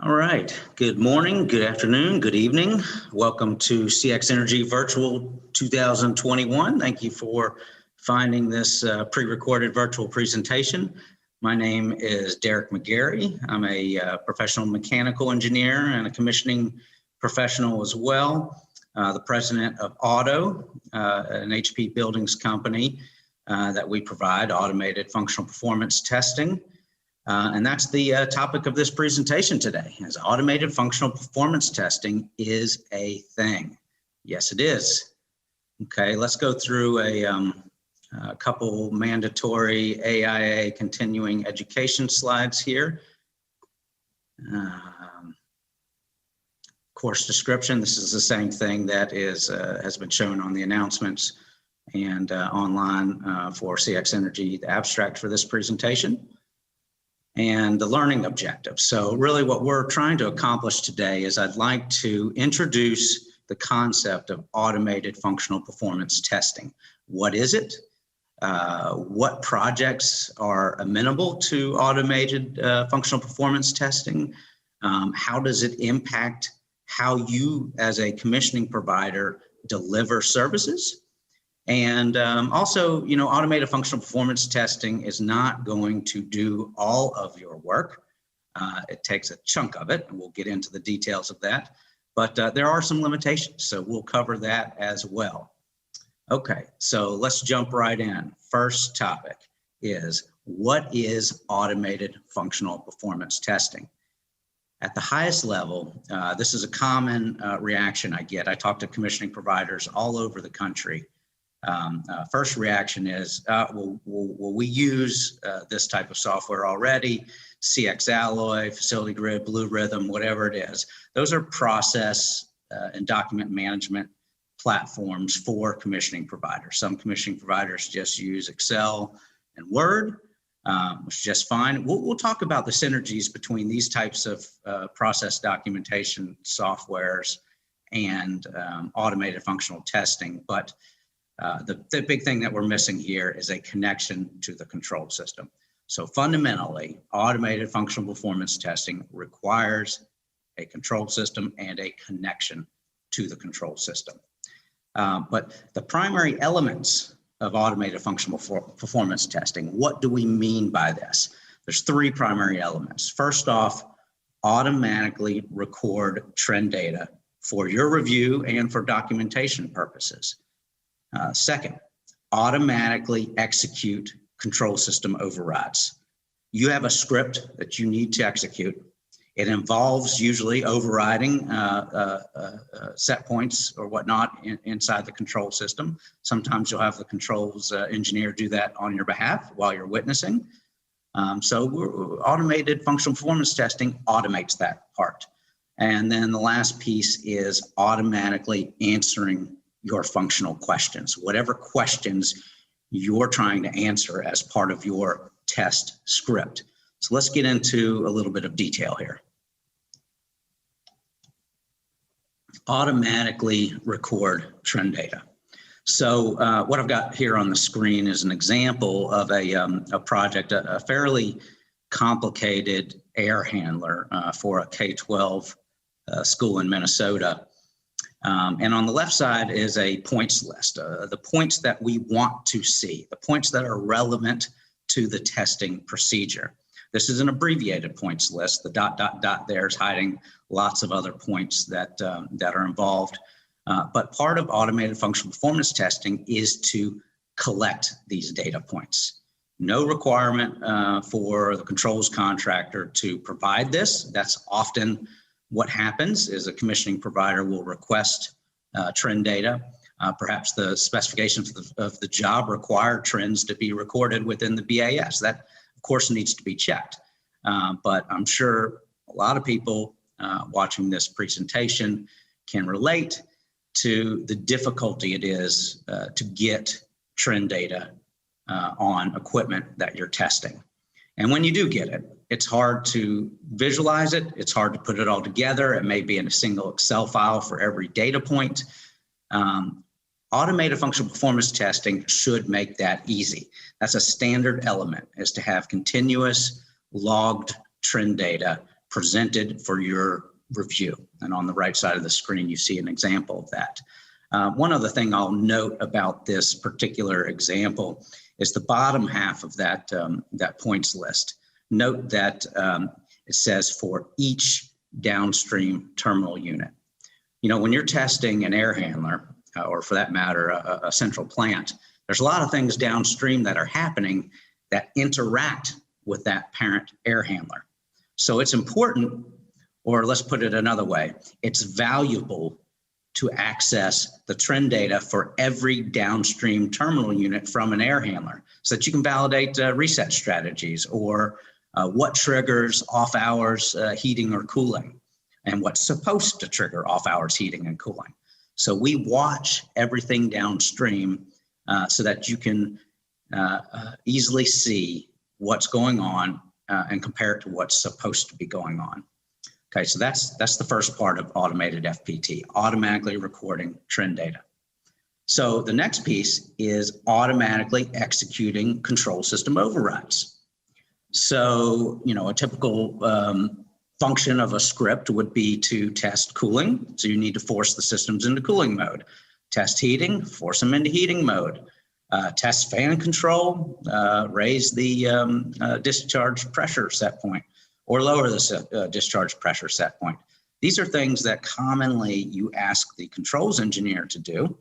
All right. Good morning, good afternoon, good evening. Welcome to CxEnergy Virtual 2021. Thank you for finding this pre-recorded virtual presentation. My name is Derek McGarry. I'm a professional mechanical engineer and a commissioning professional as well. The president of OTTO, an HP buildings company that we provide automated functional performance testing. And that's the topic of this presentation today, is automated functional performance testing is a thing. Yes, it is. Okay, let's go through a couple mandatory AIA continuing education slides here. Course description, this is the same thing that has been shown on the announcements and online for CxEnergy, the abstract for this presentation. And the learning objectives. So really what we're trying to accomplish today is I'd like to introduce the concept of automated functional performance testing. What is it? What projects are amenable to automated functional performance testing? How does it impact how you as a commissioning provider deliver services? And also, you know, automated functional performance testing is not going to do all of your work. It takes a chunk of it, and we'll get into the details of that. But there are some limitations, so we'll cover that as well. Okay, so let's jump right in. First topic is, what is automated functional performance testing? At the highest level, this is a common reaction I get. I talk to commissioning providers all over the country. First reaction is, well, we use this type of software already, CxAlloy, Facility Grid, Blue Rhythm, whatever it is. Those are process and document management platforms for commissioning providers. Some commissioning providers just use Excel and Word, which is just fine. We'll talk about the synergies between these types of process documentation softwares and automated functional testing, but the big thing that we're missing here is a connection to the control system. So fundamentally, automated functional performance testing requires a control system and a connection to the control system. But the primary elements of automated functional performance testing, what do we mean by this? There's three primary elements. First off, automatically record trend data for your review and for documentation purposes. Second, automatically execute control system overrides. You have a script that you need to execute. It involves usually overriding set points or whatnot inside the control system. Sometimes you'll have the controls engineer do that on your behalf while you're witnessing. So automated functional performance testing automates that part. And then the last piece is automatically answering your functional questions, whatever questions you're trying to answer as part of your test script. So let's get into a little bit of detail here. Automatically record trend data. So what I've got here on the screen is an example of a project, a fairly complicated air handler for a K-12 school in Minnesota. And on the left side is a points list, the points that we want to see, the points that are relevant to the testing procedure. This is an abbreviated points list. The ... there is hiding lots of other points that are involved. But part of automated functional performance testing is to collect these data points. No requirement for the controls contractor to provide this. That's often what happens is a commissioning provider will request trend data. Perhaps the specifications of the job require trends to be recorded within the BAS. That, of course, needs to be checked. But I'm sure a lot of people watching this presentation can relate to the difficulty it is to get trend data on equipment that you're testing. And when you do get it, it's hard to visualize it. It's hard to put it all together. It may be in a single Excel file for every data point. Automated functional performance testing should make that easy. That's a standard element, is to have continuous logged trend data presented for your review. And on the right side of the screen, you see an example of that. One other thing I'll note about this particular example is the bottom half of that, that points list. Note that it says for each downstream terminal unit. You know, when you're testing an air handler, or for that matter, a central plant, there's a lot of things downstream that are happening that interact with that parent air handler. So it's important, or let's put it another way, it's valuable to access the trend data for every downstream terminal unit from an air handler so that you can validate reset strategies or what triggers off hours heating or cooling and what's supposed to trigger off hours heating and cooling. So we watch everything downstream so that you can easily see what's going on and compare it to what's supposed to be going on. Okay, so that's the first part of automated FPT, automatically recording trend data. So the next piece is automatically executing control system overrides. So, you know, a typical function of a script would be to test cooling. So you need to force the systems into cooling mode. Test heating, force them into heating mode. Test fan control, raise the discharge pressure set point, or lower the discharge pressure set point. These are things that commonly you ask the controls engineer to do.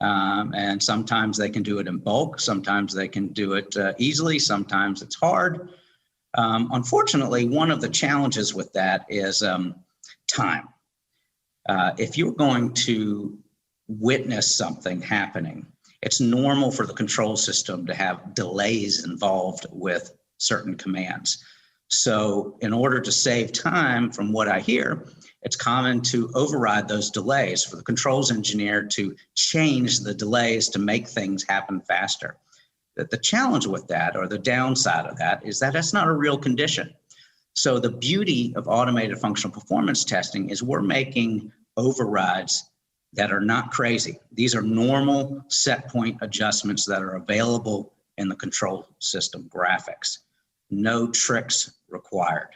And sometimes they can do it in bulk, sometimes they can do it easily, sometimes it's hard. Unfortunately, one of the challenges with that is time. If you're going to witness something happening, it's normal for the control system to have delays involved with certain commands. So in order to save time, from what I hear, it's common to override those delays for the controls engineer to change the delays to make things happen faster. The challenge with that, or the downside of that, is that that's not a real condition. So the beauty of automated functional performance testing is we're making overrides that are not crazy. These are normal set point adjustments that are available in the control system graphics. No tricks required.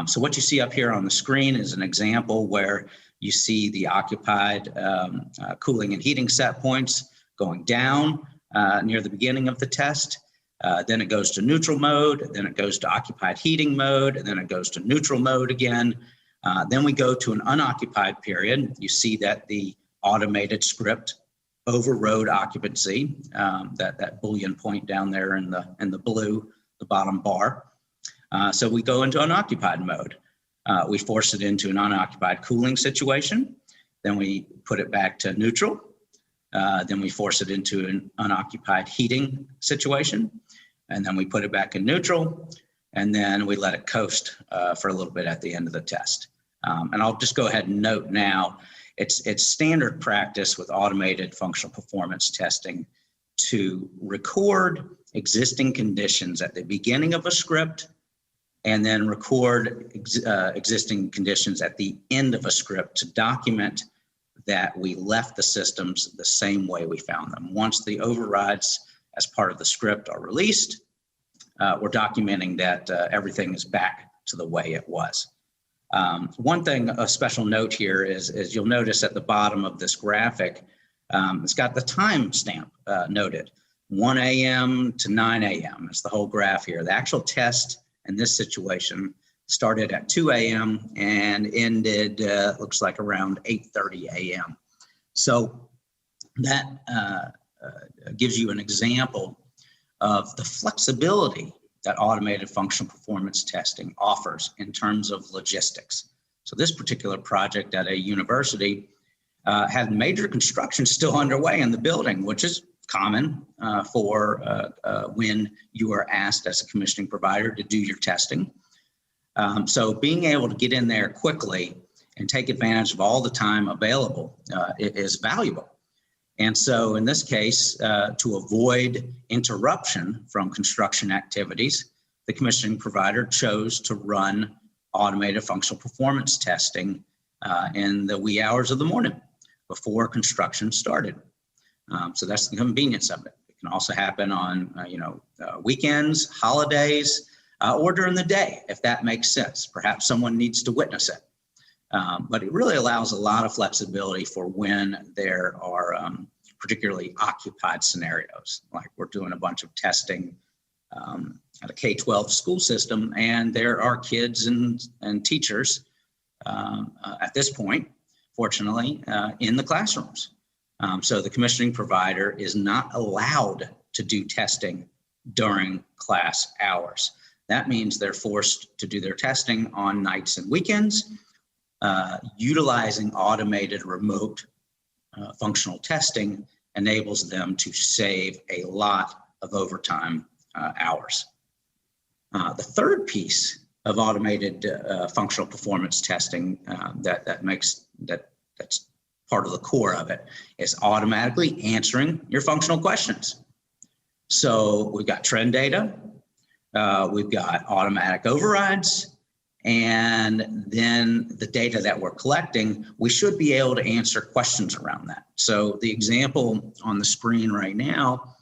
So what you see up here on the screen is an example where you see the occupied cooling and heating set points going down near the beginning of the test. Then it goes to neutral mode, then it goes to occupied heating mode, and then it goes to neutral mode again. Then we go to an unoccupied period. You see that the automated script overrode occupancy, that Boolean point down there in the blue, the bottom bar. So we go into unoccupied mode. We force it into an unoccupied cooling situation. Then we put it back to neutral. Then we force it into an unoccupied heating situation. And then we put it back in neutral. And then we let it coast for a little bit at the end of the test. And I'll just go ahead and note now, it's standard practice with automated functional performance testing to record existing conditions at the beginning of a script and then record existing conditions at the end of a script to document that we left the systems the same way we found them. Once the overrides as part of the script are released, we're documenting that everything is back to the way it was. One thing, a special note here is you'll notice at the bottom of this graphic, it's got the time stamp noted, 1 a.m. to 9 a.m. is the whole graph here. The actual test in this situation started at 2 a.m. and ended, looks like around 8:30 a.m. So that gives you an example of the flexibility that automated functional performance testing offers in terms of logistics. So this particular project at a university had major construction still underway in the building, which is common for when you are asked as a commissioning provider to do your testing. So being able to get in there quickly and take advantage of all the time available is valuable. And so in this case, to avoid interruption from construction activities, the commissioning provider chose to run automated functional performance testing in the wee hours of the morning before construction started. So that's the convenience of it. It can also happen on weekends, holidays, or during the day, if that makes sense. Perhaps someone needs to witness it. But it really allows a lot of flexibility for when there are particularly occupied scenarios, like we're doing a bunch of testing at a K-12 school system, and there are kids and teachers at this point, fortunately, in the classrooms. So the commissioning provider is not allowed to do testing during class hours. That means they're forced to do their testing on nights and weekends, utilizing automated remote functional testing enables them to save a lot of overtime hours. The third piece of automated functional performance testing that's part of the core of it is automatically answering your functional questions. So we've got trend data, we've got automatic overrides, and then the data that we're collecting, we should be able to answer questions around that. So the example on the screen right now,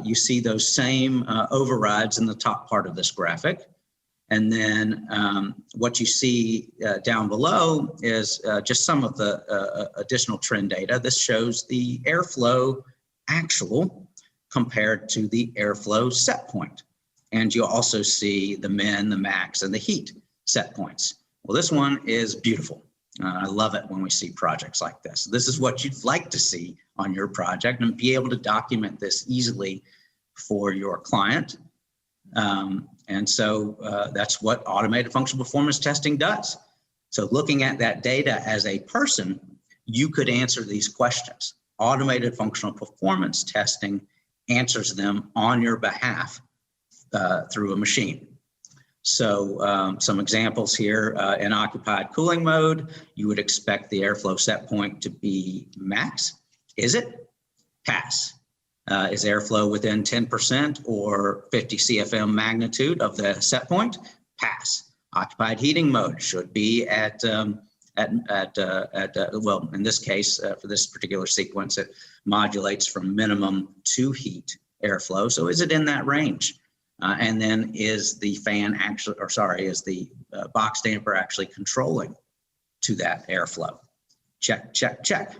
you see those same overrides in the top part of this graphic. And then what you see down below is just some of the additional trend data. This shows the airflow actual compared to the airflow set point. And you'll also see the min, the max, and the heat set points. Well, this one is beautiful. I love it when we see projects like this. This is what you'd like to see on your project and be able to document this easily for your client. And so that's what automated functional performance testing does. So looking at that data as a person, you could answer these questions. Automated functional performance testing answers them on your behalf through a machine. So some examples here, in occupied cooling mode, you would expect the airflow set point to be max. Is it? Pass. Is airflow within 10% or 50 CFM magnitude of the set point? Pass. Occupied heating mode should be well, in this case, for this particular sequence, it modulates from minimum to heat airflow. So is it in that range? And then is the fan actually, or sorry, is the box damper actually controlling to that airflow? Check, check, check.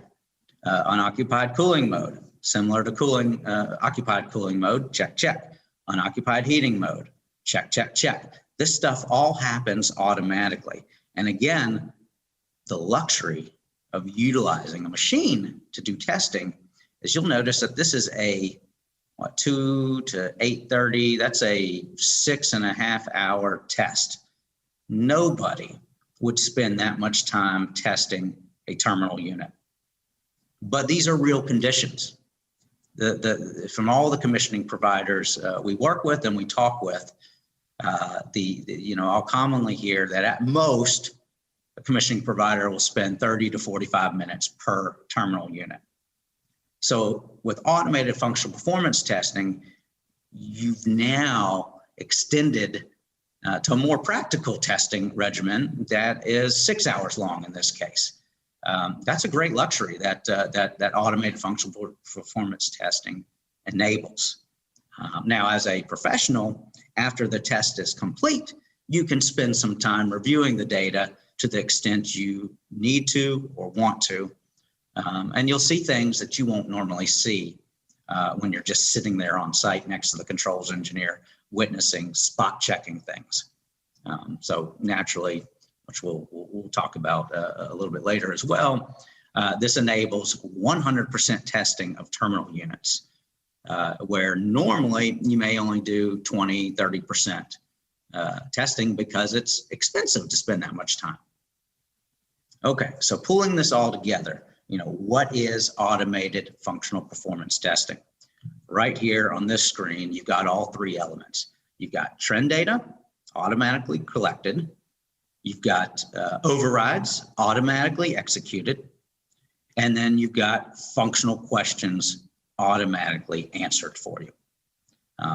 Unoccupied cooling mode, similar to cooling, occupied cooling mode, check, check. Unoccupied heating mode, check, check, check. This stuff all happens automatically. And again, the luxury of utilizing a machine to do testing is you'll notice that this is a 2 to 8:30, that's a 6.5 hour test. Nobody would spend that much time testing a terminal unit. But these are real conditions. From all the commissioning providers we work with and we talk with, I'll commonly hear that at most, a commissioning provider will spend 30 to 45 minutes per terminal unit. So with automated functional performance testing, you've now extended to a more practical testing regimen that is 6 hours long in this case. That's a great luxury that automated functional performance testing enables. Now, as a professional, after the test is complete, you can spend some time reviewing the data to the extent you need to or want to. And you'll see things that you won't normally see when you're just sitting there on site next to the controls engineer, witnessing, spot checking things. So naturally, which we'll talk about a little bit later as well, this enables 100% testing of terminal units, where normally you may only do 20, 30% testing because it's expensive to spend that much time. Okay, so pulling this all together, what is automated functional performance testing? Right here on this screen, you've got all three elements. You've got trend data, automatically collected. You've got overrides, automatically executed. And then you've got functional questions automatically answered for you.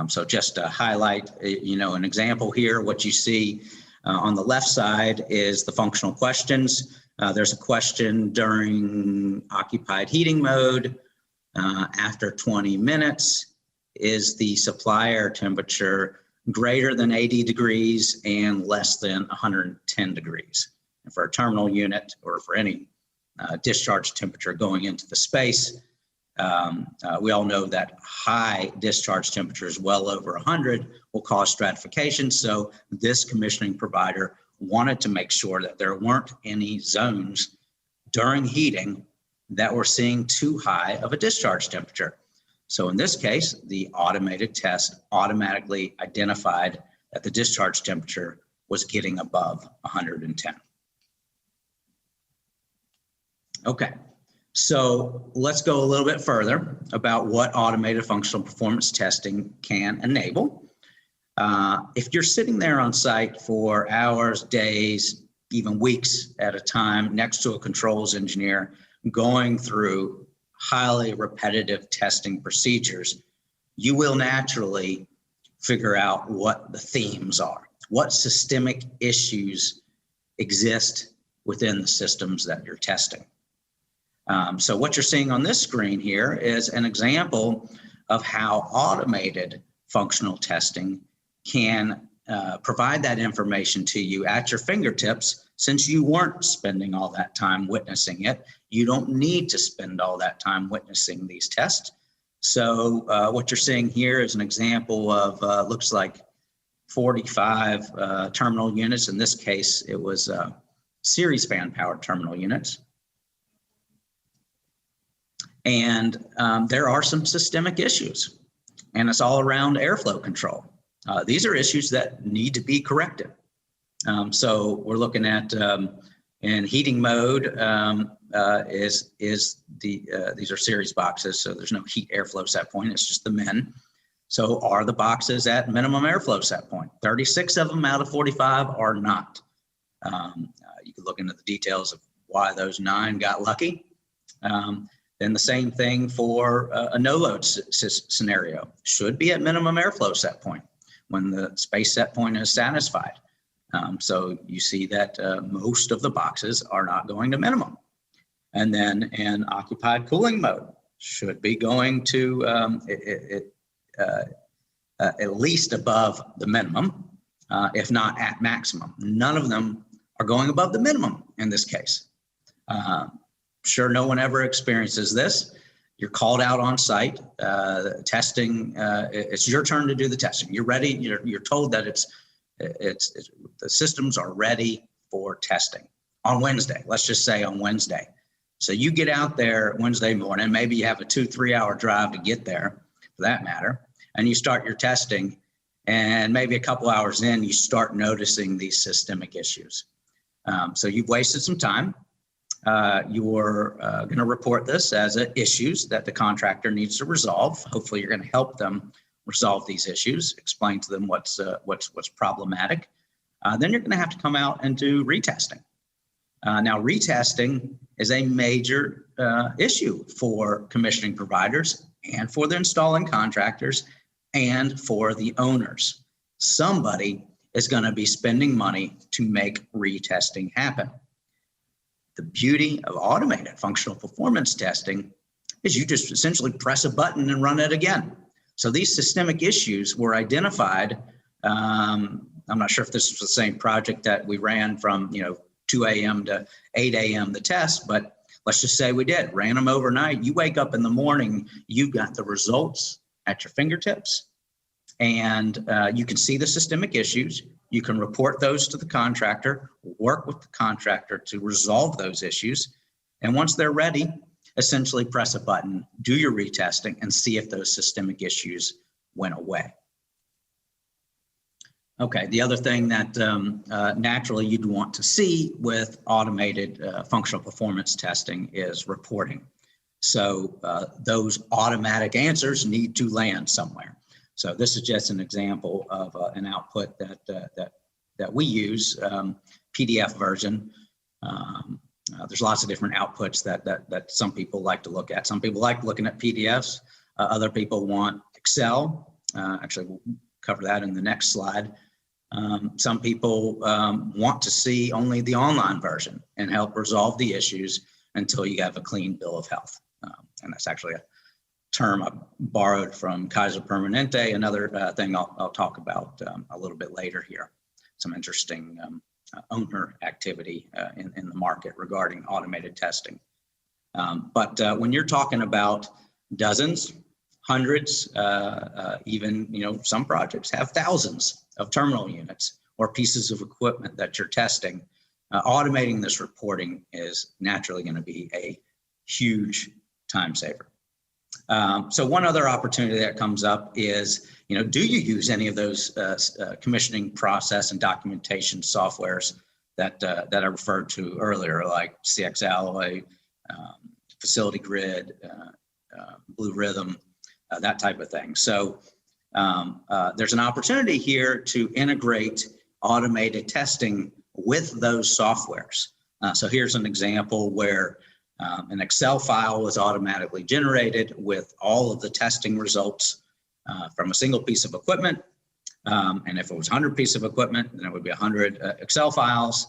So just to highlight, an example here, what you see on the left side is the functional questions. There's a question during occupied heating mode. After 20 minutes, is the supplier temperature greater than 80 degrees and less than 110 degrees. And for a terminal unit or for any discharge temperature going into the space, we all know that high discharge temperatures, well over 100, will cause stratification. So this commissioning provider wanted to make sure that there weren't any zones during heating that were seeing too high of a discharge temperature. So in this case, the automated test automatically identified that the discharge temperature was getting above 110. Okay, so let's go a little bit further about what automated functional performance testing can enable. If you're sitting there on site for hours, days, even weeks at a time next to a controls engineer going through highly repetitive testing procedures, you will naturally figure out what the themes are, what systemic issues exist within the systems that you're testing. So what you're seeing on this screen here is an example of how automated functional testing can provide that information to you at your fingertips. Since you weren't spending all that time witnessing it, you don't need to spend all that time witnessing these tests. So what you're seeing here is an example of looks like 45 terminal units. In this case, it was series fan powered terminal units. And there are some systemic issues, and it's all around airflow control. These are issues that need to be corrected. So we're looking at in heating mode these are series boxes, so there's no heat airflow set point, it's just the min. So are the boxes at minimum airflow set point? 36 of them out of 45 are not. You can look into the details of why those 9 got lucky. Then the same thing for a no load scenario. Should be at minimum airflow set point when the space set point is satisfied. So you see that most of the boxes are not going to minimum. And then in occupied cooling mode, should be going to at least above the minimum, if not at maximum. None of them are going above the minimum in this case. Sure, no one ever experiences this. You're called out on site, testing, it's your turn to do the testing. You're ready, you're told that the systems are ready for testing on Wednesday. Let's just say on Wednesday. So you get out there Wednesday morning, maybe you have a 2-3 hour drive to get there for that matter, and you start your testing, and maybe a couple hours in, you start noticing these systemic issues. So you've wasted some time. You're going to report this as issues that the contractor needs to resolve. Hopefully you're going to help them resolve these issues, explain to them what's problematic. Then you're going to have to come out and do retesting. Now, retesting is a major issue for commissioning providers and for the installing contractors and for the owners. Somebody is going to be spending money to make retesting happen. The beauty of automated functional performance testing is you just essentially press a button and run it again. So these systemic issues were identified. I'm not sure if this was the same project that we ran from 2 a.m. to 8 a.m. the test, but let's just say we ran them overnight. You wake up in the morning, you've got the results at your fingertips, and you can see the systemic issues. You can report those to the contractor, work with the contractor to resolve those issues. And once they're ready, essentially press a button, do your retesting, and see if those systemic issues went away. Okay, the other thing that naturally you'd want to see with automated functional performance testing is reporting. So those automatic answers need to land somewhere. So this is just an example of an output that we use, PDF version. There's lots of different outputs that some people like to look at. Some people like looking at PDFs. Other people want Excel. Actually, we'll cover that in the next slide. Some people want to see only the online version and help resolve the issues until you have a clean bill of health. And that's actually term I borrowed from Kaiser Permanente, another thing I'll talk about a little bit later here. Some interesting owner activity in the market regarding automated testing. But when you're talking about dozens, hundreds, even some projects have thousands of terminal units or pieces of equipment that you're testing, automating this reporting is naturally going to be a huge time saver. So one other opportunity that comes up is, do you use any of those commissioning process and documentation softwares that I referred to earlier, like CxEnergy, Facility Grid, Blue Rhythm, that type of thing. So there's an opportunity here to integrate automated testing with those softwares. So here's an example where an Excel file was automatically generated with all of the testing results from a single piece of equipment. And if it was 100 pieces of equipment, then it would be 100 Excel files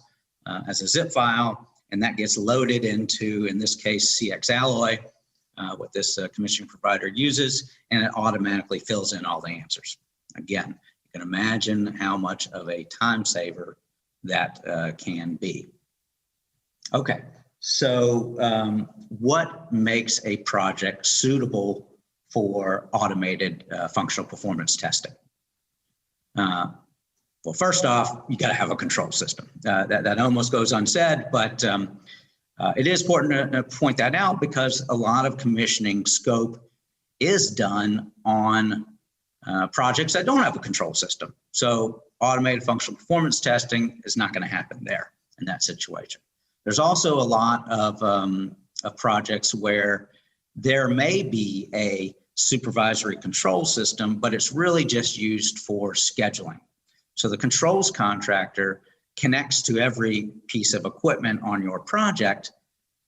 as a zip file. And that gets loaded into, in this case, CxEnergy, what this commissioning provider uses, and it automatically fills in all the answers. Again, you can imagine how much of a time saver that can be. Okay, so what makes a project suitable for automated functional performance testing? Well, first off, you got to have a control system. That almost goes unsaid, but it is important to point that out because a lot of commissioning scope is done on projects that don't have a control system. So automated functional performance testing is not going to happen there in that situation. There's also a lot of projects where there may be a supervisory control system, but it's really just used for scheduling. So the controls contractor connects to every piece of equipment on your project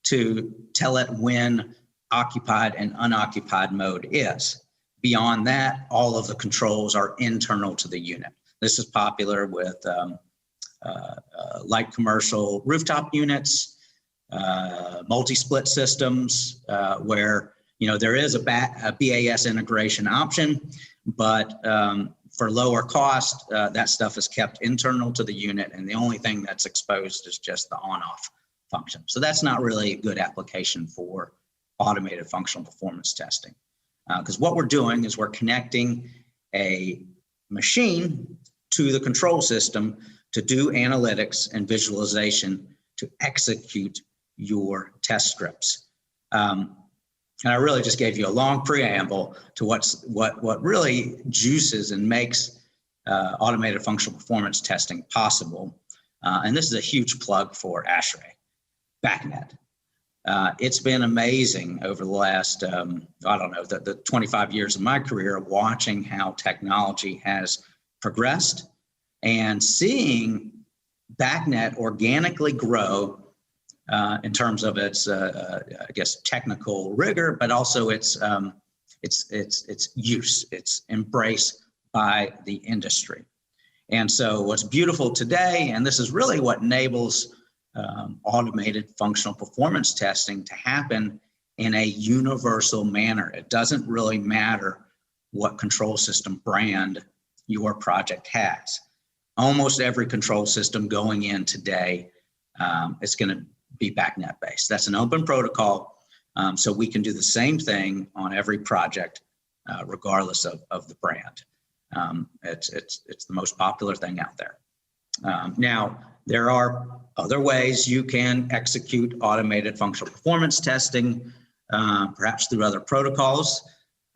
to tell it when occupied and unoccupied mode is. Beyond that, all of the controls are internal to the unit. This is popular with light commercial rooftop units, multi-split systems, where there is a BAS integration option, but for lower cost, that stuff is kept internal to the unit, and the only thing that's exposed is just the on-off function. So that's not really a good application for automated functional performance testing, because what we're doing is we're connecting a machine to the control system to do analytics and visualization to execute your test scripts. And I really just gave you a long preamble to what really juices and makes automated functional performance testing possible. And this is a huge plug for ASHRAE, BACnet. It's been amazing over the last, the 25 years of my career, watching how technology has progressed and seeing BACnet organically grow in terms of its, technical rigor, but also its use, its embrace by the industry. And so what's beautiful today, and this is really what enables automated functional performance testing to happen in a universal manner. It doesn't really matter what control system brand your project has. Almost every control system going in today is going to be BACnet based. That's an open protocol, so we can do the same thing on every project, regardless of the brand. It's the most popular thing out there. Now, there are other ways you can execute automated functional performance testing, perhaps through other protocols.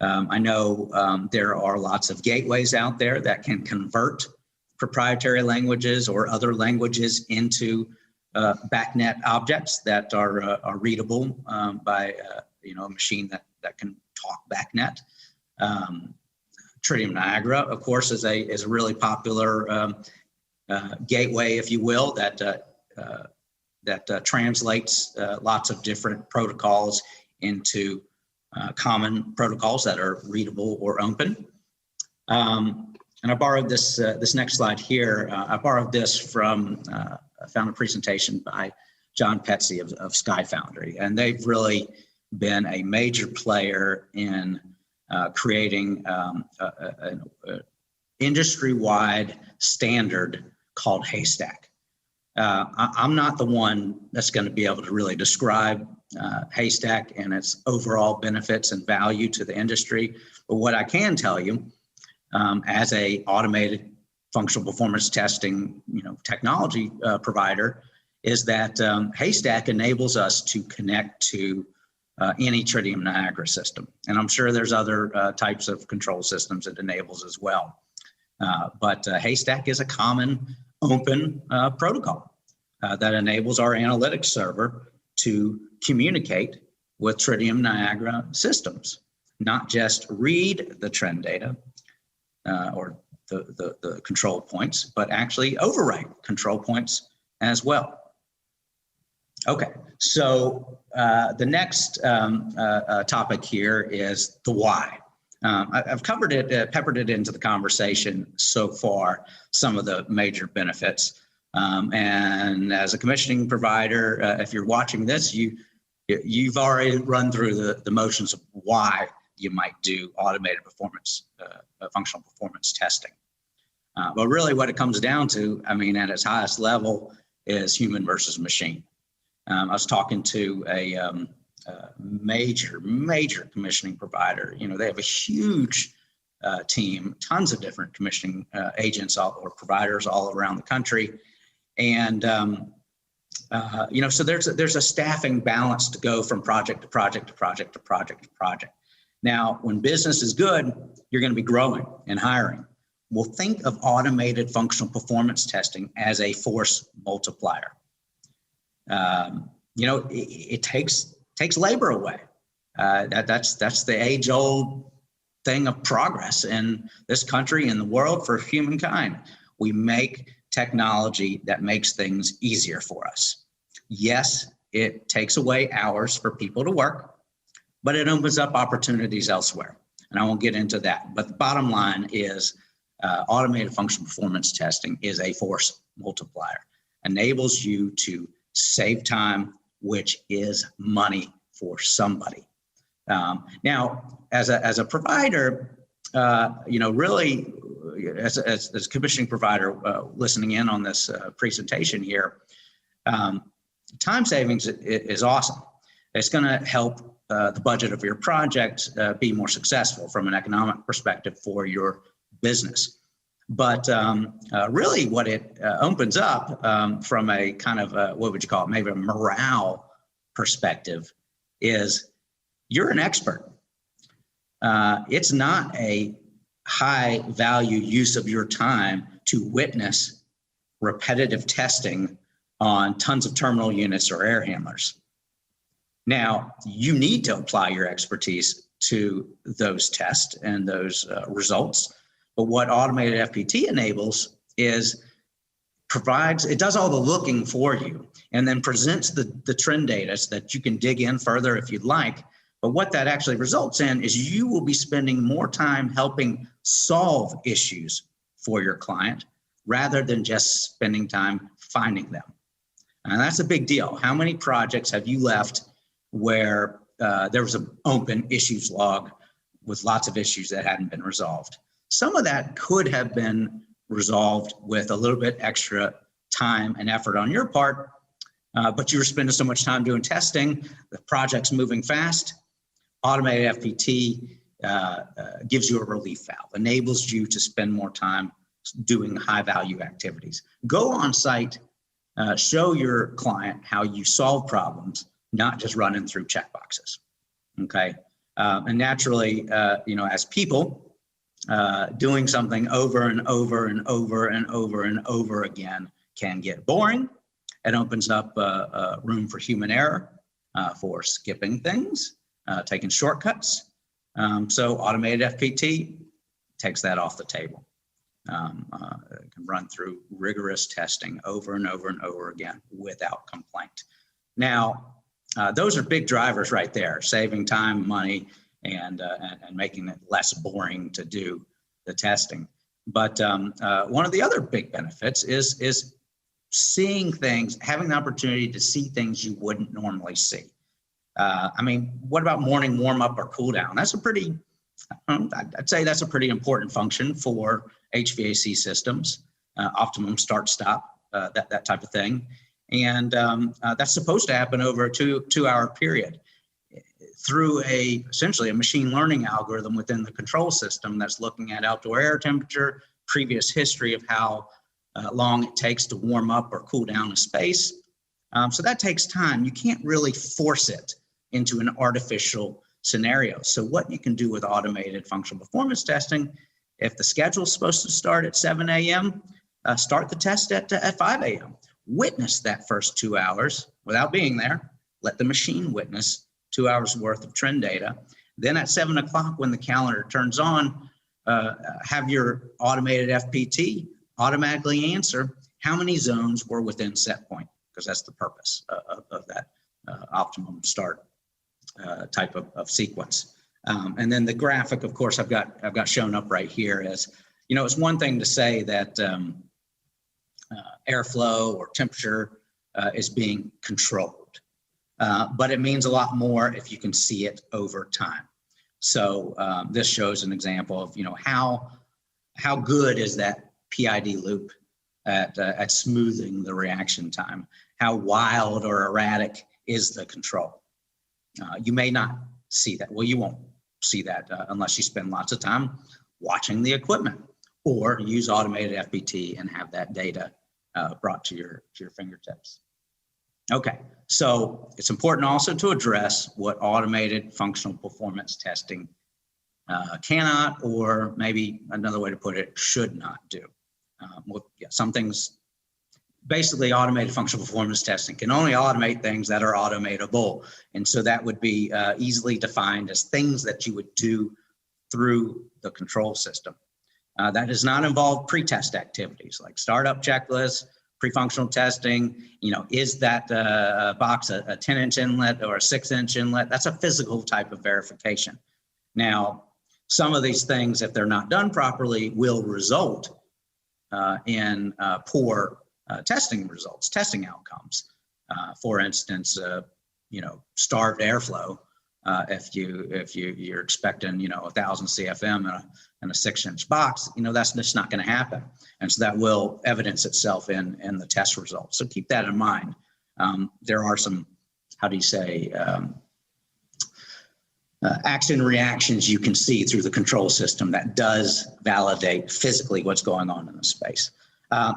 I know there are lots of gateways out there that can convert proprietary languages or other languages into BACnet objects that are readable by a machine that can talk BACnet. Tritium Niagara, of course, is a really popular gateway, if you will, that translates lots of different protocols into common protocols that are readable or open. And I borrowed this next slide here. I borrowed this from I found a presentation by John Petsy of Sky Foundry, and they've really been a major player in creating an industry-wide standard called Haystack. I'm not the one that's going to be able to really describe Haystack and its overall benefits and value to the industry, but what I can tell you, as a automated functional performance testing, technology provider, is that Haystack enables us to connect to any tritium Niagara system, and I'm sure there's other types of control systems it enables as well. But Haystack is a common open protocol that enables our analytics server to communicate with tritium Niagara systems, not just read the trend data or the control points, but actually overwrite control points as well. Okay, so the next topic here is the why. I've covered it, peppered it into the conversation so far, some of the major benefits. And as a commissioning provider, if you're watching this, you've already run through the motions of why you might do automated performance, functional performance testing. But really what it comes down to, at its highest level, is human versus machine. I was talking to a major commissioning provider. They have a huge team, tons of different commissioning agents or providers all around the country. And, so there's a staffing balance to go from project to project to project to project to project. Now, when business is good, you're going to be growing and hiring. Well, think of automated functional performance testing as a force multiplier. It takes labor away. That's the age-old thing of progress in this country and the world for humankind. We make technology that makes things easier for us. Yes, it takes away hours for people to work, but it opens up opportunities elsewhere. And I won't get into that. But the bottom line is automated functional performance testing is a force multiplier. Enables you to save time, which is money for somebody. Now, as a provider, really, as a commissioning provider listening in on this presentation here, time savings is awesome. It's going to help the budget of your project be more successful from an economic perspective for your business. But really what it opens up from a kind of, what would you call it, maybe a morale perspective, is you're an expert. It's not a high value use of your time to witness repetitive testing on tons of terminal units or air handlers. Now, you need to apply your expertise to those tests and those results. But what automated FPT enables is it does all the looking for you and then presents the trend data so that you can dig in further if you'd like. But what that actually results in is you will be spending more time helping solve issues for your client rather than just spending time finding them. And that's a big deal. How many projects have you left where there was an open issues log with lots of issues that hadn't been resolved? Some of that could have been resolved with a little bit extra time and effort on your part, but you were spending so much time doing testing, the project's moving fast. Automated FPT gives you a relief valve, enables you to spend more time doing high value activities. Go on site, show your client how you solve problems, not just running through checkboxes, okay? And naturally, as people, doing something over and over and over and over and over again can get boring. It opens up room for human error, for skipping things, taking shortcuts. So automated FPT takes that off the table. It can run through rigorous testing over and over and over again without complaint. Now, those are big drivers right there, saving time, money, and making it less boring to do the testing. But one of the other big benefits is seeing things, having the opportunity to see things you wouldn't normally see. I mean, what about morning warm up or cool down? That's a pretty, I'd say that's a pretty important function for HVAC systems, optimum start stop, that type of thing. And that's supposed to happen over a two-hour period through essentially a machine learning algorithm within the control system that's looking at outdoor air temperature, previous history of how long it takes to warm up or cool down a space. So that takes time. You can't really force it into an artificial scenario. So what you can do with automated functional performance testing, if the schedule is supposed to start at 7 a.m., start the test at 5 a.m. Witness that first 2 hours without being there. Let the machine witness 2 hours worth of trend data. Then at 7 o'clock when the calendar turns on, have your automated FPT automatically answer how many zones were within set point, because that's the purpose of that optimum start type of sequence. And then the graphic, of course, I've got shown up right here as, it's one thing to say that airflow or temperature is being controlled, but it means a lot more if you can see it over time. So this shows an example of, how good is that PID loop at smoothing the reaction time? How wild or erratic is the control? You may not see that. Well, you won't see that unless you spend lots of time watching the equipment or use automated FPT and have that data brought to your fingertips. Okay, so it's important also to address what automated functional performance testing cannot, or maybe another way to put it, should not do. Some things, basically automated functional performance testing can only automate things that are automatable. And so that would be easily defined as things that you would do through the control system. That does not involve pre-test activities like startup checklists, pre-functional testing. Is that box a 10-inch inlet or a 6-inch inlet? That's a physical type of verification. Now, some of these things, if they're not done properly, will result in poor testing results, testing outcomes. For instance, starved airflow. If you're expecting 1,000 CFM in a 6-inch box, that's just not going to happen, and so that will evidence itself in the test results. So keep that in mind. There are some, action reactions you can see through the control system that does validate physically what's going on in the space.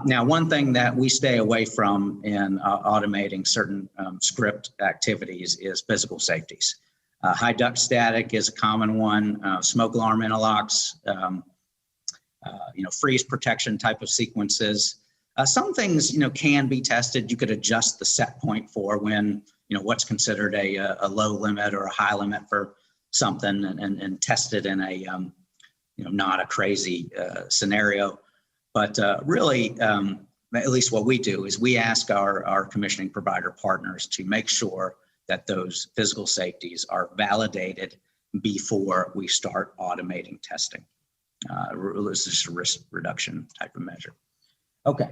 Now, one thing that we stay away from in automating certain script activities is physical safeties. High duct static is a common one, smoke alarm interlocks, freeze protection type of sequences. Some things, can be tested. You could adjust the set point for when, what's considered a low limit or a high limit for something, and test it in a, not a crazy scenario. But really, at least what we do is we ask our commissioning provider partners to make sure that those physical safeties are validated before we start automating testing. This is a risk reduction type of measure. Okay,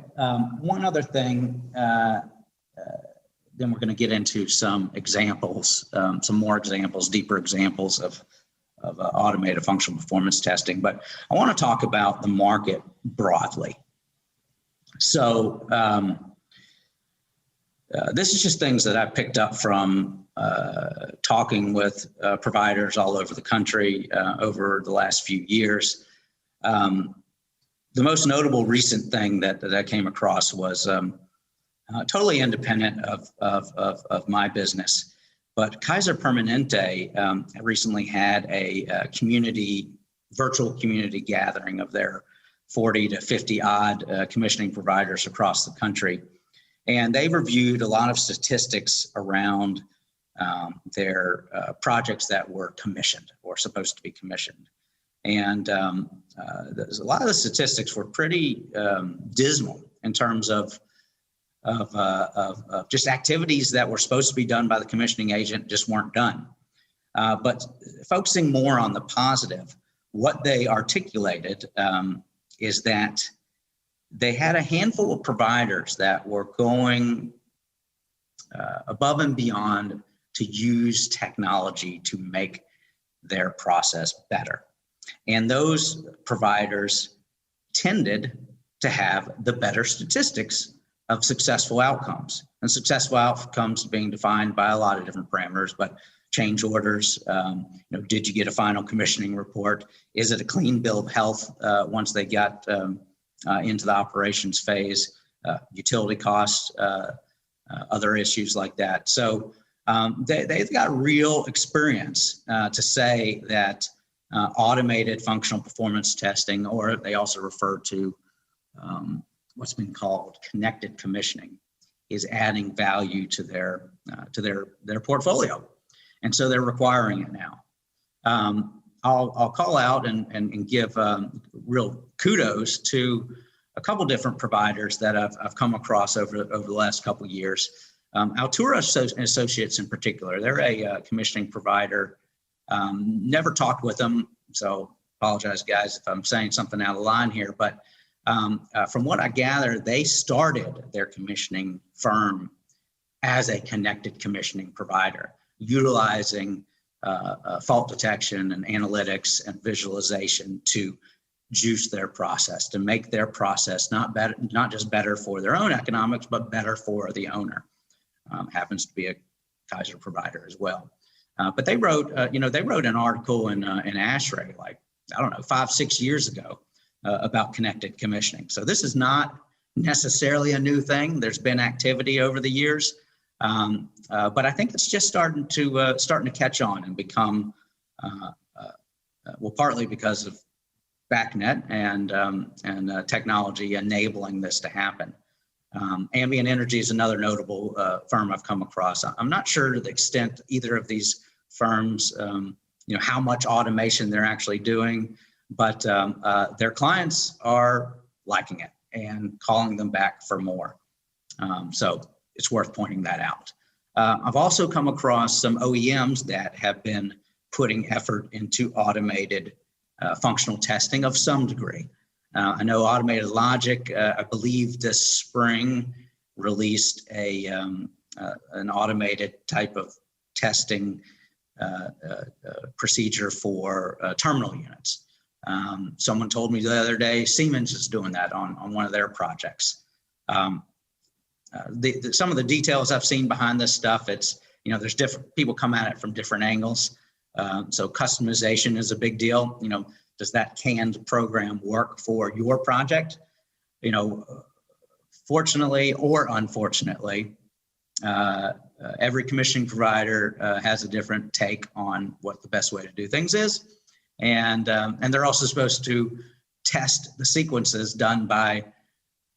one other thing, then we're going to get into some examples, some more examples, deeper examples of automated functional performance testing, but I want to talk about the market broadly. So this is just things that I picked up from talking with providers all over the country over the last few years. The most notable recent thing that I came across was totally independent of my business. But Kaiser Permanente recently had a virtual community gathering of their 40 to 50 odd commissioning providers across the country. And they reviewed a lot of statistics around their projects that were commissioned or supposed to be commissioned. And a lot of the statistics were pretty dismal in terms of just activities that were supposed to be done by the commissioning agent just weren't done. But focusing more on the positive, what they articulated is that they had a handful of providers that were going above and beyond to use technology to make their process better. And those providers tended to have the better statistics of successful outcomes. And successful outcomes being defined by a lot of different parameters, but change orders, did you get a final commissioning report? Is it a clean bill of health once they got into the operations phase? Utility costs, other issues like that. So they've got real experience to say that automated functional performance testing, or they also refer to what's been called connected commissioning, is adding value to their portfolio. And so they're requiring it now. I'll call out and give real kudos to a couple different providers that I've come across over the last couple of years. Altura Associates in particular, they're a commissioning provider. Never talked with them, so apologize guys if I'm saying something out of line here, but from what I gather, they started their commissioning firm as a connected commissioning provider, utilizing fault detection and analytics and visualization to juice their process, to make their process not just better for their own economics, but better for the owner. Happens to be a Kaiser provider as well. But they wrote, they wrote an article in ASHRAE, like, I don't know, 5-6 years ago about connected commissioning. So this is not necessarily a new thing. There's been activity over the years, but I think it's just starting to catch on and become, well, partly because of BACnet and technology enabling this to happen. Ambient Energy is another notable firm I've come across. I'm not sure to the extent either of these firms, how much automation they're actually doing, but their clients are liking it and calling them back for more. So it's worth pointing that out. I've also come across some OEMs that have been putting effort into automated functional testing of some degree. I know Automated Logic, I believe this spring, released an automated type of testing procedure for terminal units. Someone told me the other day Siemens is doing that on one of their projects. Some of the details I've seen behind this stuff, it's, there's different people come at it from different angles. So customization is a big deal. Does that canned program work for your project? Fortunately or unfortunately, every commissioning provider has a different take on what the best way to do things is. And they're also supposed to test the sequences done by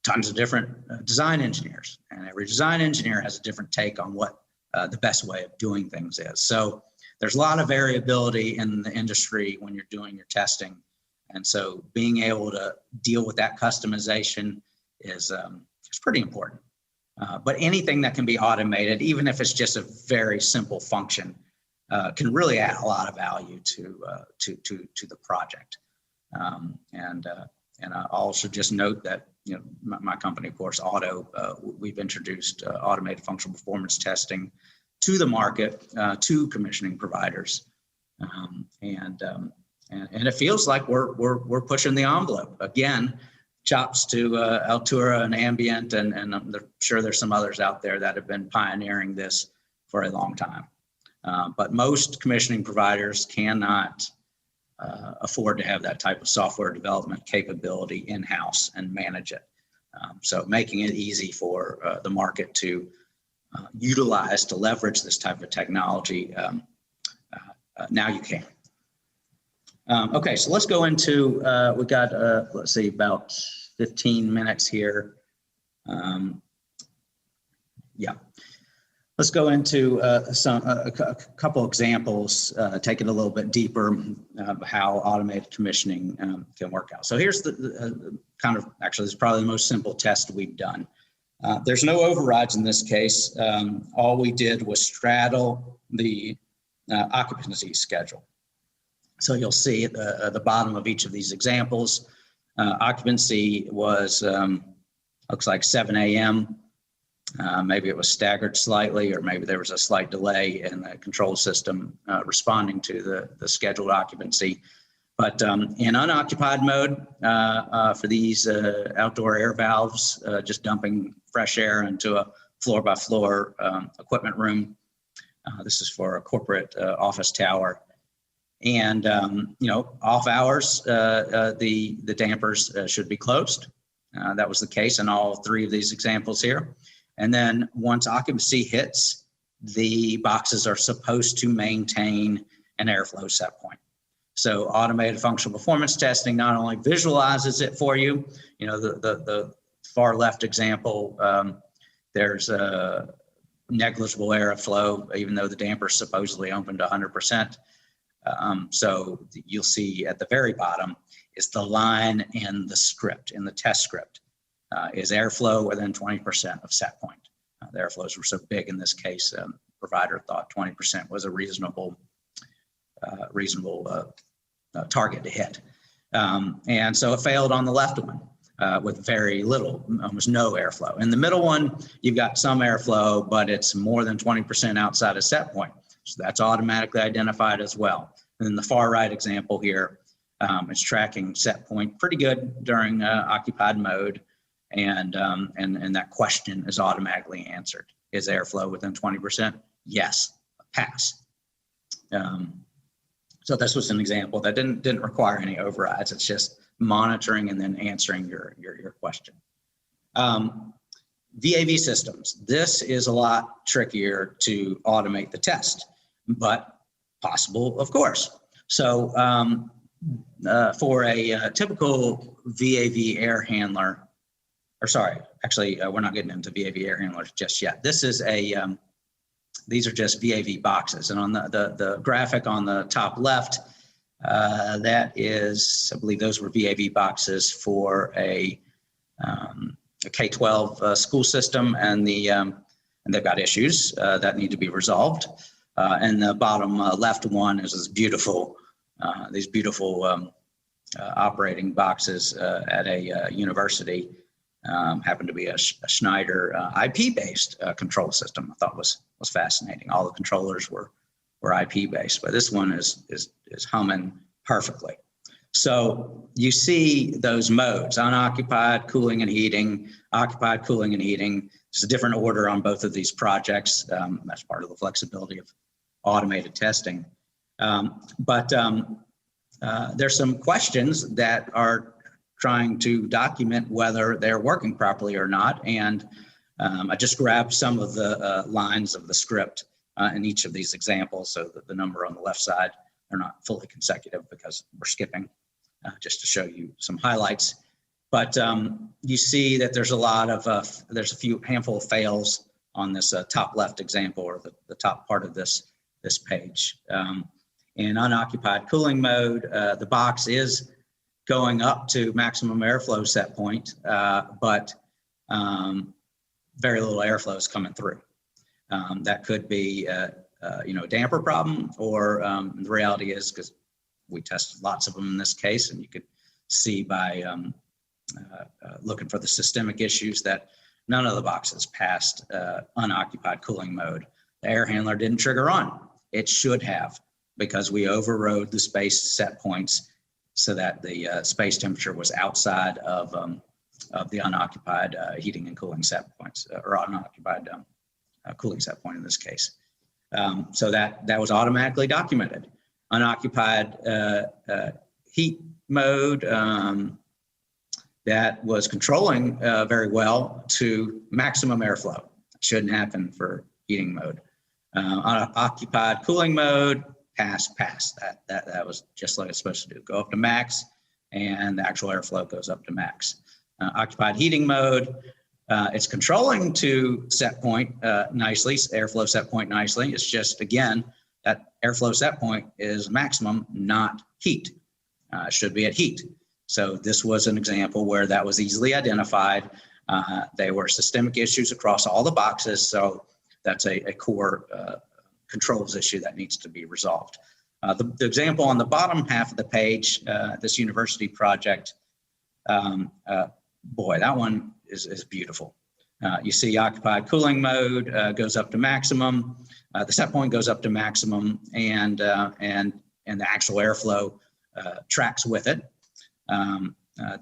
tons of different design engineers. And every design engineer has a different take on what the best way of doing things is. So there's a lot of variability in the industry when you're doing your testing. And so being able to deal with that customization is pretty important. But anything that can be automated, even if it's just a very simple function, can really add a lot of value to the project. And I'll also just note that my company, of course, OTTO, we've introduced automated functional performance testing to the market, to commissioning providers, and it feels like we're pushing the envelope again. Chops to Altura and Ambient, and I'm sure there's some others out there that have been pioneering this for a long time. But most commissioning providers cannot afford to have that type of software development capability in-house and manage it. So making it easy for the market to utilize, to leverage this type of technology, now you can. Okay, so let's go into, we got, let's see, about 15 minutes here. Yeah. Let's go into a couple examples, take it a little bit deeper, how automated commissioning can work out. So here's the actually, this is probably the most simple test we've done. There's no overrides in this case. All we did was straddle the occupancy schedule. So you'll see at the bottom of each of these examples, occupancy was, looks like 7 a.m. Maybe it was staggered slightly, or maybe there was a slight delay in the control system responding to the scheduled occupancy. But in unoccupied mode, for these outdoor air valves, just dumping fresh air into a floor-by-floor equipment room. This is for a corporate office tower. And, off hours, the dampers should be closed. That was the case in all three of these examples here. And then once occupancy hits, the boxes are supposed to maintain an airflow set point. So automated functional performance testing not only visualizes it for you, the far left example, there's a negligible airflow, even though the damper supposedly opened to 100%. So you'll see at the very bottom is the line in the script, in the test script, is airflow within 20% of set point. The airflows were so big in this case, provider thought 20% was a reasonable target to hit. And so it failed on the left one with very little, almost no airflow. In the middle one, you've got some airflow, but it's more than 20% outside of set point. So that's automatically identified as well. And then the far right example here, it's tracking set point pretty good during occupied mode. And that question is automatically answered. Is airflow within 20%? Yes, pass. So this was an example that didn't require any overrides. It's just monitoring and then answering your question. VAV systems. This is a lot trickier to automate the test, but possible, of course. So for a typical VAV air handler, or sorry, actually, we're not getting into VAV air handlers just yet. This is these are just VAV boxes. And on the graphic on the top left, that is, I believe those were VAV boxes for a K-12 school system, and they've got issues that need to be resolved. And the bottom left one is these beautiful operating boxes at a university. Happened to be a Schneider IP-based control system. I thought was fascinating. All the controllers were IP-based, but this one is humming perfectly. So you see those modes: unoccupied, cooling and heating, occupied, cooling and heating. It's a different order on both of these projects. That's part of the flexibility of automated testing. But there's some questions that are trying to document whether they're working properly or not. And I just grabbed some of the lines of the script in each of these examples, so that the number on the left side are not fully consecutive because we're skipping, just to show you some highlights. But you see that there's a lot of, there's a handful of fails on this top left example, or the top part of this page. In unoccupied cooling mode, the box is going up to maximum airflow set point, but very little airflow is coming through. That could be a damper problem, or the reality is, because we tested lots of them in this case, and you could see by looking for the systemic issues that none of the boxes passed unoccupied cooling mode. The air handler didn't trigger on. It should have, because we overrode the space set points so that the space temperature was outside of the unoccupied heating and cooling set points, or unoccupied cooling set point in this case. So that was automatically documented. Unoccupied heat mode, that was controlling very well to maximum airflow. Shouldn't happen for heating mode. Unoccupied cooling mode, pass. That was just like it's supposed to do. Go up to max, and the actual airflow goes up to max. Occupied heating mode, it's controlling to set point nicely, airflow set point nicely. It's just, again, that airflow set point is maximum, not heat. It should be at heat. So this was an example where that was easily identified. They were systemic issues across all the boxes, so that's a core controls issue that needs to be resolved. The example on the bottom half of the page, this university project, boy, that one is beautiful. You see occupied cooling mode goes up to maximum. The set point goes up to maximum, and the actual airflow tracks with it.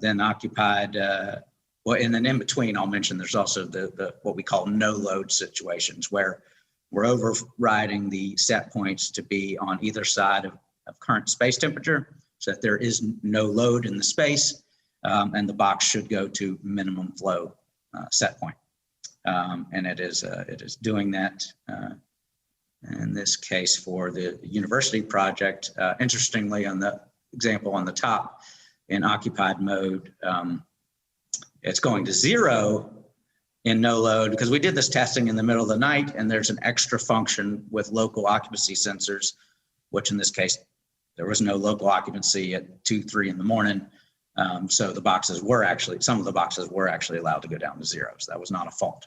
Then occupied, well, and then in between, I'll mention there's also the what we call no load situations, where we're overriding the set points to be on either side of current space temperature, so that there is no load in the space, and the box should go to minimum flow set point. And it is doing that in this case for the university project. Interestingly, on the example on the top, in occupied mode, it's going to 0 in no load, because we did this testing in the middle of the night, and there's an extra function with local occupancy sensors, which in this case, there was no local occupancy at 2, 3 in the morning. So the boxes were actually, some of the boxes were actually allowed to go down to 0. So that was not a fault.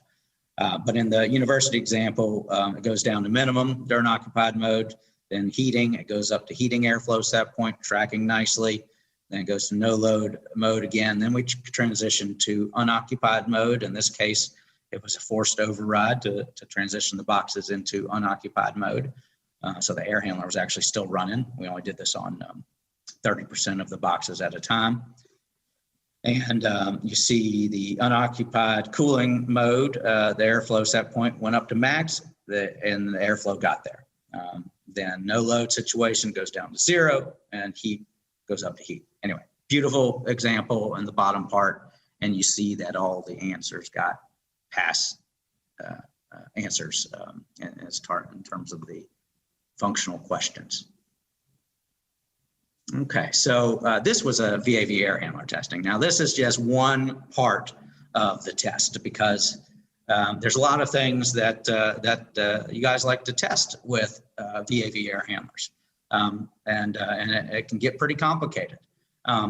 But in the university example, it goes down to minimum during occupied mode. Then heating, it goes up to heating airflow set point, tracking nicely. Then it goes to no load mode again. Then we transition to unoccupied mode. In this case, it was a forced override to transition the boxes into unoccupied mode. So the air handler was actually still running. We only did this on 30% of the boxes at a time. And you see the unoccupied cooling mode, the airflow set point went up to max, and the airflow got there. Then no load situation goes down to 0, and heat goes up to heat. Anyway, beautiful example in the bottom part, and you see that all the answers got pass answers in terms of the functional questions. Okay, so this was a VAV air handler testing. Now this is just one part of the test, because there's a lot of things that you guys like to test with VAV air handlers, and it can get pretty complicated.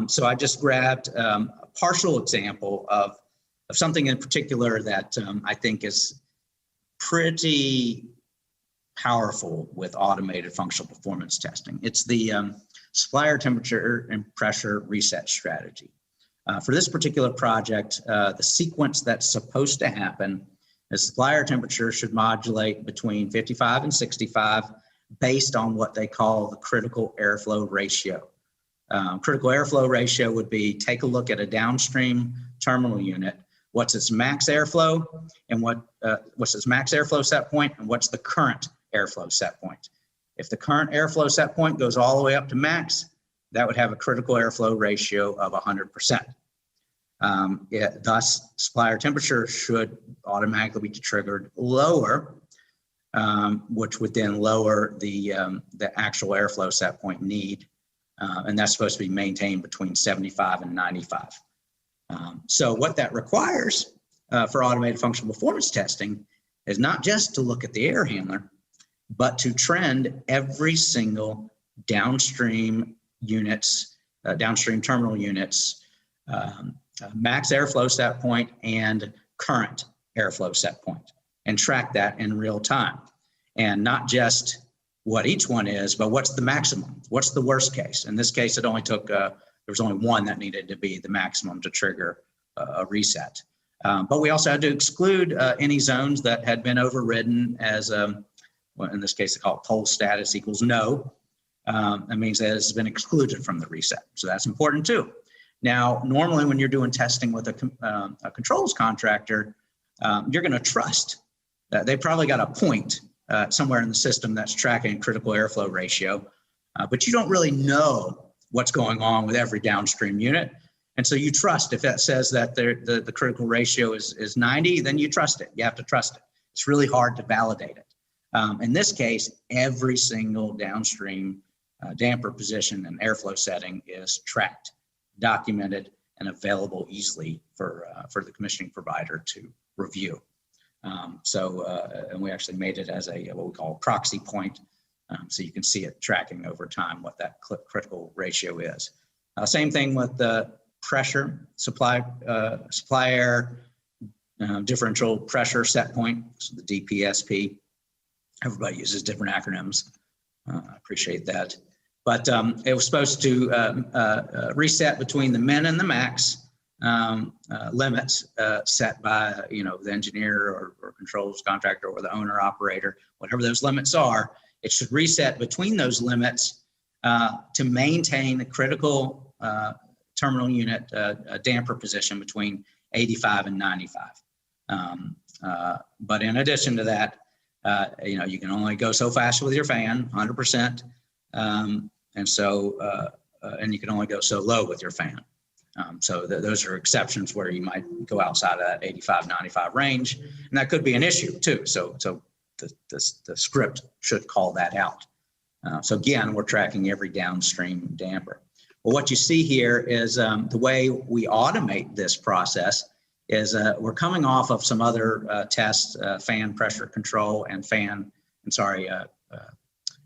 So I just grabbed a partial example of something in particular that I think is pretty powerful with automated functional performance testing. It's the supplier temperature and pressure reset strategy. For this particular project, the sequence that's supposed to happen is supplier temperature should modulate between 55 and 65 based on what they call the critical airflow ratio. Critical airflow ratio would be, take a look at a downstream terminal unit, what's its max airflow, and what's its max airflow set point, and what's the current airflow set point. If the current airflow set point goes all the way up to max, that would have a critical airflow ratio of 100%. Thus, supplier temperature should automatically be triggered lower, which would then lower the actual airflow set point need, and that's supposed to be maintained between 75 and 95. So what that requires for automated functional performance testing is not just to look at the air handler, but to trend every single downstream units, downstream terminal units, max airflow set point and current airflow set point, and track that in real time. And not just what each one is, but what's the maximum, what's the worst case. In this case, it only took, there was only one that needed to be the maximum to trigger a reset. But we also had to exclude any zones that had been overridden as, well, in this case, they call it pole status equals no. That means that it's been excluded from the reset. So that's important too. Now, normally when you're doing testing with a controls contractor, you're going to trust that they probably got a point somewhere in the system that's tracking critical airflow ratio, but you don't really know what's going on with every downstream unit. And so you trust, if that says that the critical ratio is 90, then you trust it. You have to trust it. It's really hard to validate it. In this case, every single downstream damper position and airflow setting is tracked, documented, and available easily for the commissioning provider to review. And we actually made it as a what we call a proxy point, so you can see it tracking over time what that critical ratio is. Same thing with the pressure, supply air differential pressure set point, so the DPSP. Everybody uses different acronyms. I appreciate that. But it was supposed to reset between the min and the max limits set by the engineer or controls contractor or the owner operator, whatever those limits are. It should reset between those limits to maintain a critical terminal unit damper position between 85 and 95. But in addition to that, you can only go so fast with your fan, 100%, and you can only go so low with your fan. So those are exceptions where you might go outside of that 85, 95 range, and that could be an issue too. So the script should call that out. So again, we're tracking every downstream damper. Well, what you see here is the way we automate this process is we're coming off of some other tests, fan pressure control and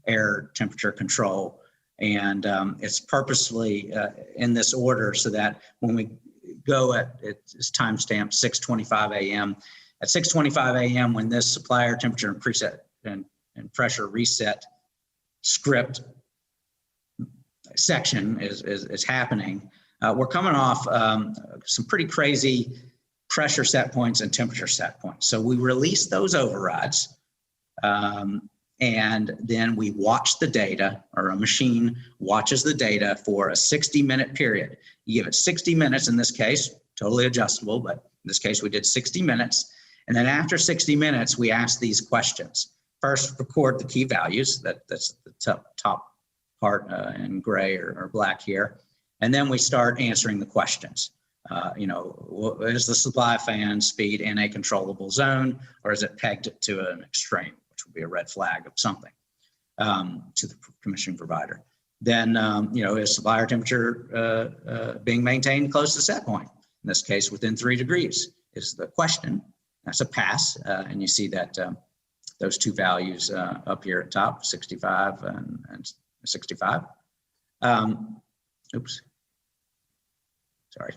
air temperature control. And it's purposely in this order so that when we go it's timestamp 6:25 a.m. At 6:25 a.m. when this supplier temperature and preset and pressure reset script section is happening, we're coming off some pretty crazy pressure set points and temperature set points. So we release those overrides. And then we watch the data, or a machine watches the data for a 60-minute period. You give it 60 minutes in this case, totally adjustable, but in this case we did 60 minutes. And then after 60 minutes, we ask these questions. First, record the key values, that's the top part in gray or black here. And then we start answering the questions. Is the supply fan speed in a controllable zone, or is it pegged to an extreme, which would be a red flag of something to the commissioning provider? Then, is supplier temperature being maintained close to set point? In this case, within 3 degrees is the question. That's a pass, and you see that those two values up here at top, 65 and 65. Oops, sorry.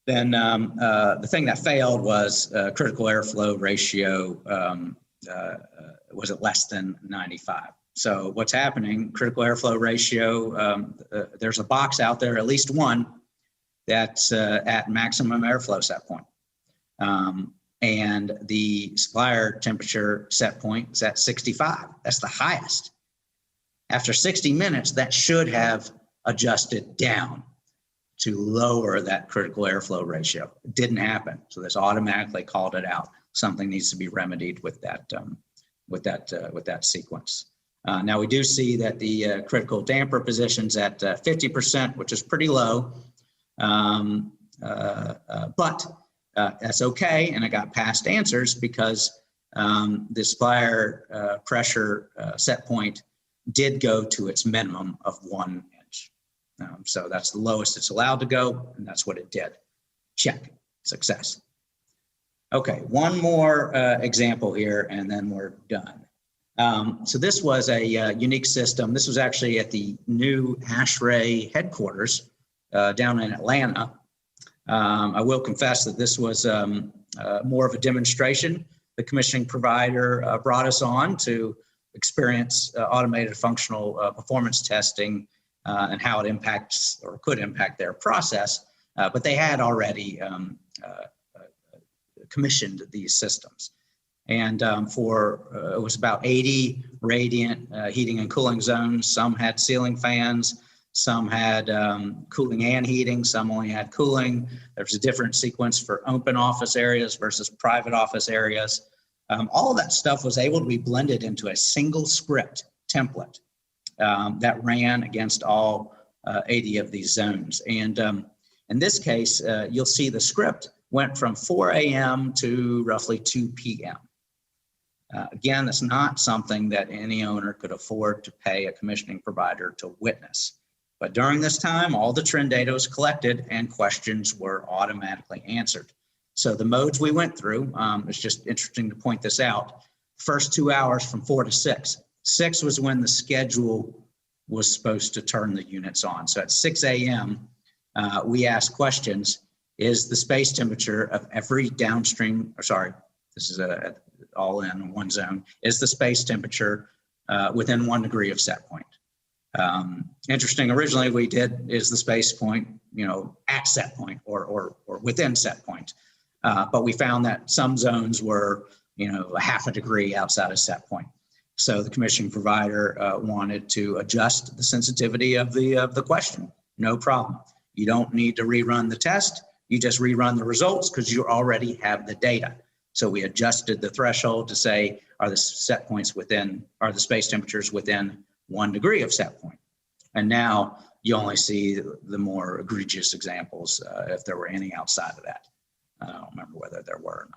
Then the thing that failed was critical airflow ratio was at less than 95. So what's happening, critical airflow ratio, there's a box out there, at least one, that's at maximum airflow set point. And the supplier temperature set point is at 65. That's the highest. After 60 minutes, that should have adjusted down to lower that critical airflow ratio. It didn't happen, so this automatically called it out. Something needs to be remedied with that sequence. Now we do see that the critical damper position's at 50%, which is pretty low, but that's okay, and I got past answers because the supplier pressure set point did go to its minimum of 1 inch. So that's the lowest it's allowed to go, and that's what it did. Check, success. Okay, one more example here, and then we're done. So this was a unique system. This was actually at the new ASHRAE headquarters down in Atlanta. I will confess that this was more of a demonstration. The commissioning provider brought us on to experience automated functional performance testing and how it impacts or could impact their process, but they had already commissioned these systems. And it was about 80 radiant heating and cooling zones. Some had ceiling fans, some had cooling and heating, some only had cooling. There's a different sequence for open office areas versus private office areas. All of that stuff was able to be blended into a single script template that ran against all 80 of these zones. And in this case, you'll see the script went from 4 a.m. to roughly 2 p.m. Again, that's not something that any owner could afford to pay a commissioning provider to witness. But during this time, all the trend data was collected and questions were automatically answered. So the modes we went through, it's just interesting to point this out, first 2 hours from 4 to 6. 6 was when the schedule was supposed to turn the units on. So at 6 a.m., we asked questions, is the space temperature of every downstream, or sorry, this is all in one zone, is the space temperature within 1 degree of set point? Interesting, originally we did is the space point, at set point or within set point. But we found that some zones were, a half a degree outside of set point. So the commission provider wanted to adjust the sensitivity of the question. No problem. You don't need to rerun the test. You just rerun the results because you already have the data. So we adjusted the threshold to say, are the set points within, are the space temperatures within 1 degree of set point? And now you only see the more egregious examples, if there were any outside of that. I don't remember whether there were or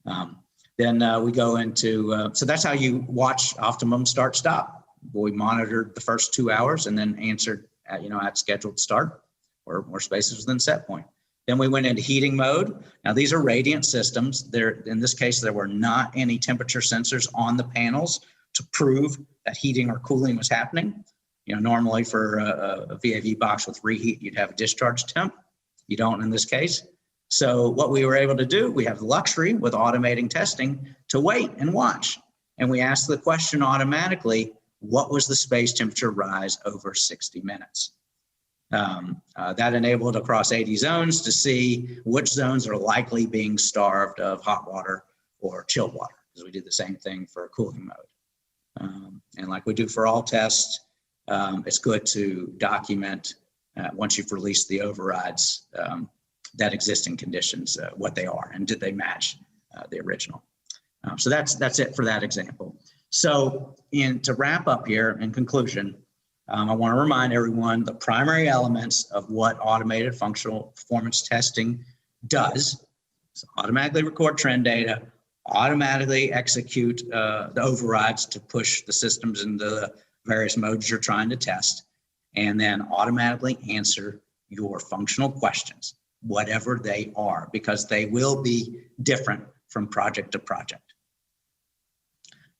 not. Then we go into, so that's how you watch optimum start stop. We monitored the first 2 hours and then answered at scheduled start or more spaces within set point. Then we went into heating mode. Now these are radiant systems. In this case, there were not any temperature sensors on the panels to prove that heating or cooling was happening. Normally for a VAV box with reheat, you'd have a discharge temp. You don't in this case. So what we were able to do, we have the luxury with automating testing to wait and watch. And we asked the question automatically, what was the space temperature rise over 60 minutes? That enabled across 80 zones to see which zones are likely being starved of hot water or chilled water, because we did the same thing for cooling mode. And like we do for all tests, it's good to document once you've released the overrides that existing conditions, what they are, and did they match the original. So that's it for that example. So to wrap up here in conclusion, I want to remind everyone the primary elements of what automated functional performance testing does. So automatically record trend data, automatically execute the overrides to push the systems into the various modes you're trying to test, and then automatically answer your functional questions, whatever they are, because they will be different from project to project.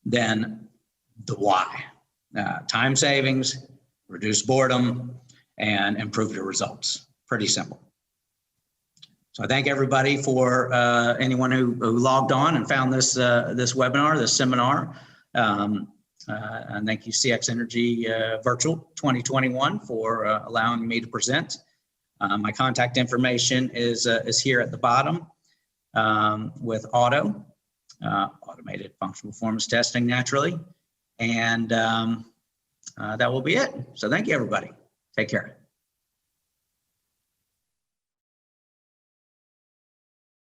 Then the why, time savings, reduce boredom, and improve your results. Pretty simple. So I thank everybody for anyone who logged on and found this webinar, this seminar. And thank you CxEnergy Virtual 2021 for allowing me to present. My contact information is here at the bottom with OTTO, automated functional performance testing naturally. And that will be it. So thank you, everybody. Take care.